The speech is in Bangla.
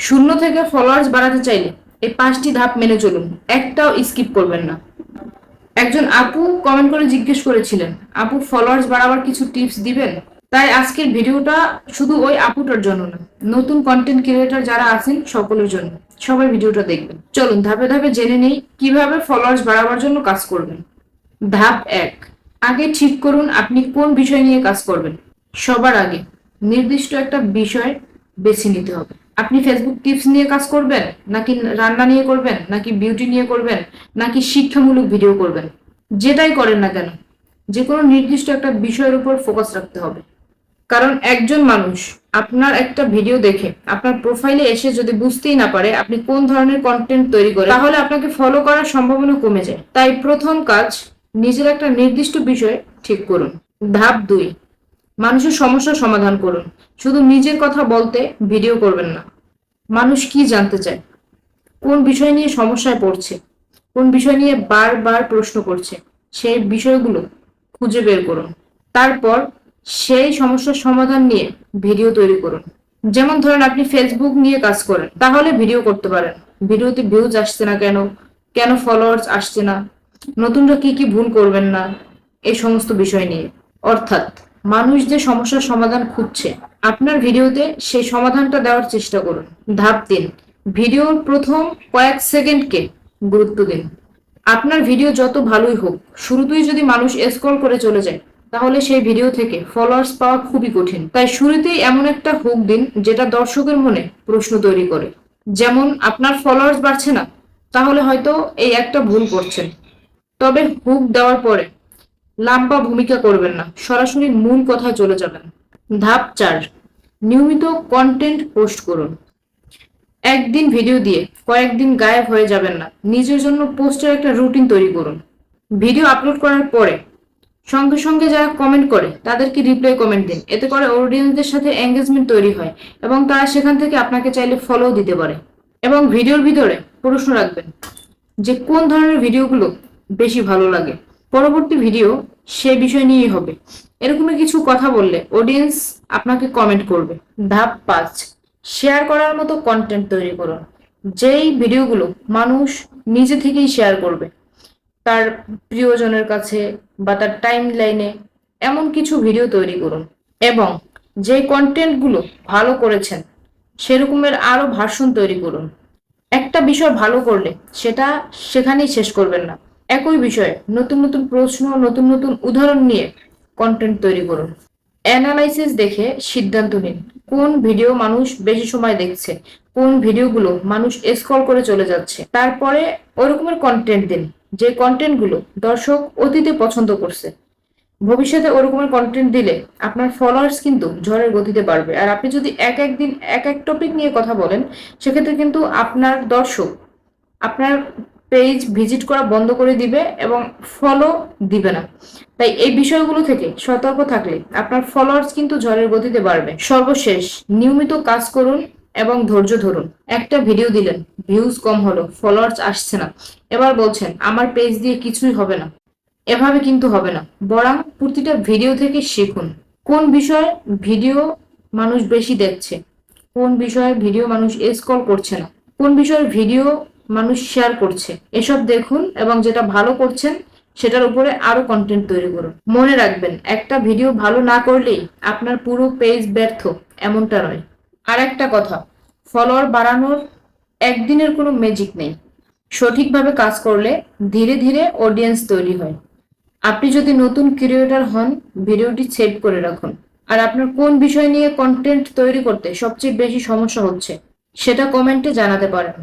শূন্য থেকে ফলোয়ার্স বাড়াতে চাইলে এই 5টি ধাপ মেনে চলুন, একটাও স্কিপ করবেন না। একজন আপু কমেন্ট করে জিজ্ঞেস করেছিলেন, আপু ফলোয়ার্স বাড়াবার কিছু টিপস দিবেন? তাই আজকের ভিডিওটা শুধু ওই আপুটার জন্য না, নতুন কন্টেন্ট ক্রিয়েটর যারা আছেন সকলের জন্য। সবাই ভিডিওটা দেখবেন। চলুন ধাপে ধাপে জেনে নেই কিভাবে ফলোয়ার্স বাড়াবার জন্য কাজ করবেন। ধাপ 1, আগে ঠিক করুন আপনি কোন বিষয় নিয়ে কাজ করবেন। সবার আগে নির্দিষ্ট একটা বিষয় বেছে নিতে হবে। আপনি ফেসবুক টিপস নিয়ে কাজ করবেন, নাকি রান্না নিয়ে করবেন, নাকি বিউটি নিয়ে করবেন, নাকি শিক্ষামূলক ভিডিও করবেন। যেটাই করেন না কেন, যে কোনো নির্দিষ্ট একটা বিষয়ের উপর ফোকাস রাখতে হবে। কারণ একজন মানুষ আপনার একটা ভিডিও দেখে আপনার প্রোফাইলে এসে যদি বুঝতেই না পারে আপনি কোন ধরনের কন্টেন্ট তৈরি করেন, তাহলে আপনাকে ফলো করার সম্ভাবনা কমে যায়। তাই প্রথম কাজ, নিজের একটা নির্দিষ্ট বিষয় ঠিক করুন। ধাপ 2, মানুষের সমস্যার সমাধান করুন। শুধু নিজের কথা বলতে ভিডিও করবেন না। মানুষ কি জানতে চায়, কোন বিষয় নিয়ে সমস্যায় পড়ছে, কোন বিষয় নিয়ে বারবার প্রশ্ন করছে, সেই বিষয়গুলো খুঁজে বের করুন। তারপর সেই সমস্যার সমাধান নিয়ে ভিডিও তৈরি করুন। যেমন ধরেন আপনি ফেসবুক নিয়ে কাজ করেন, তাহলে ভিডিও করতে পারেন ভিডিওতে ভিউজ আসছে না কেন, কেন ফলোয়ার্স আসছে না, নতুনরা কি কি ভুল করবেন না, এই সমস্ত বিষয় নিয়ে। অর্থাৎ মানুষ যে সমস্যার সমাধান খুঁজছে, আপনার ভিডিওতে সেই সমাধানটা দেওয়ার চেষ্টা করুন। ধাপ 3, ভিডিওর প্রথম কয়েক সেকেন্ডকে গুরুত্ব দিন। আপনার ভিডিও যত ভালোই হোক, শুরুতেই যদি মানুষ স্ক্রল করে চলে যায়, তাহলে সেই ভিডিও থেকে ফলোয়ার্স পাওয়া খুবই কঠিন। তাই শুরুতেই এমন একটা হুক দিন যেটা দর্শকের মনে প্রশ্ন তৈরি করে। যেমন আপনার ফলোয়ার্স বাড়ছে না, তাহলে হয়তো এই একটা ভুল করছেন। তবে হুক দেওয়ার পরে লম্বা ভূমিকা করবেন না, সরাসরি মূল কথায় চলে যাবেন। ধাপ 4, নিয়মিত কন্টেন্ট পোস্ট করুন। একদিন ভিডিও দিয়ে কয়েকদিন গায়েব হয়ে যাবেন না। নিজের জন্য পোস্টের একটা রুটিন তৈরি করুন। ভিডিও আপলোড করার পরে সঙ্গে সঙ্গে যারা কমেন্ট করে তাদেরকে রিপ্লাই কমেন্ট দিন। এতে করে অডিয়েন্সদের সাথে এঙ্গেজমেন্ট তৈরি হয় এবং তারা সেখান থেকে আপনাকে চাইলে ফলো দিতে পারে। এবং ভিডিওর ভিতরে প্রশ্ন রাখবেন যে কোন ধরনের ভিডিওগুলো বেশি ভালো লাগে। পরবর্তী ভিডিও সে বিষয় নিয়েই হবে। এরকমই কিছু কথা বললে অডিয়েন্স আপনাকে কমেন্ট করবে। ধাপ 5, শেয়ার করার মতো কন্টেন্ট তৈরি করুন। যেই ভিডিওগুলো মানুষ নিজে থেকেই শেয়ার করবে তার প্রিয়জনের কাছে বা তার টাইম লাইনে, এমন কিছু ভিডিও তৈরি করুন। এবং যে কন্টেন্টগুলো ভালো করেছেন সেরকমের আরো ভার্সন তৈরি করুন। একটা বিষয় ভালো করলে সেটা সেখানেই শেষ করবেন না। একই বিষয়ে নতুন নতুন প্রশ্ন, নতুন নতুন উদাহরণ নিয়ে কন্টেন্ট তৈরি করুন। অ্যানালাইসিস দেখে সিদ্ধান্ত নিন কোন ভিডিও মানুষ বেশি সময় দেখছে, কোন ভিডিওগুলো মানুষ স্ক্রল করে চলে যাচ্ছে। তারপরে ওই রকমের কন্টেন্ট দিন যে কন্টেন্টগুলো দর্শক অতীতে পছন্দ করছে। ভবিষ্যতে ওরকমের কন্টেন্ট দিলে আপনার ফলোয়ার্স কিন্তু ঝড়ের গতিতে বাড়বে। আর আপনি যদি এক এক দিন এক এক টপিক নিয়ে কথা বলেন, সেক্ষেত্রে কিন্তু আপনার দর্শক আপনার পেজ ভিজিট করা বন্ধ করে দিবে এবং ফলো দিবে না। তাই এই বিষয়গুলো থেকে সতর্ক থাকলে আপনার ফলোয়ার্স কিন্তু ঝড়ের গতিতে বাড়বে। সর্বশেষ, নিয়মিত কাজ করুন এবং ধৈর্য ধরুন। একটা ভিডিও দিলেন, ভিউজ কম হলো, ফলোয়ার্স আসছে না, এবার বলছেন আমার পেজ দিয়ে কিছুই হবে না। এভাবে কিন্তু হবে না। বরং প্রতিটা ভিডিও থেকে শিখুন কোন বিষয়ে ভিডিও মানুষ বেশি দেখছে, কোন বিষয়ে ভিডিও মানুষ স্ক্রল করছে না, কোন বিষয়ের ভিডিও মানুষ শেয়ার করছে। এসব দেখুন এবং যেটা ভালো করছেন সেটার উপরে আরো কন্টেন্ট তৈরি করুন। মনে রাখবেন, একটা ভিডিও ভালো না করলেই আপনার পুরো পেজ ব্যর্থ, এমনটা নয়। আর একটা কথা, ফলোয়ার বাড়ানোর একদিনের কোনো ম্যাজিক নেই। সঠিকভাবে কাজ করলে ধীরে ধীরে অডিয়েন্স তৈরি হয়। আপনি যদি নতুন ক্রিয়েটর হন, ভিডিওটি সেভ করে রাখুন। আর আপনার কোন বিষয় নিয়ে কন্টেন্ট তৈরি করতে সবচেয়ে বেশি সমস্যা হচ্ছে সেটা কমেন্টে জানাতে পারেন।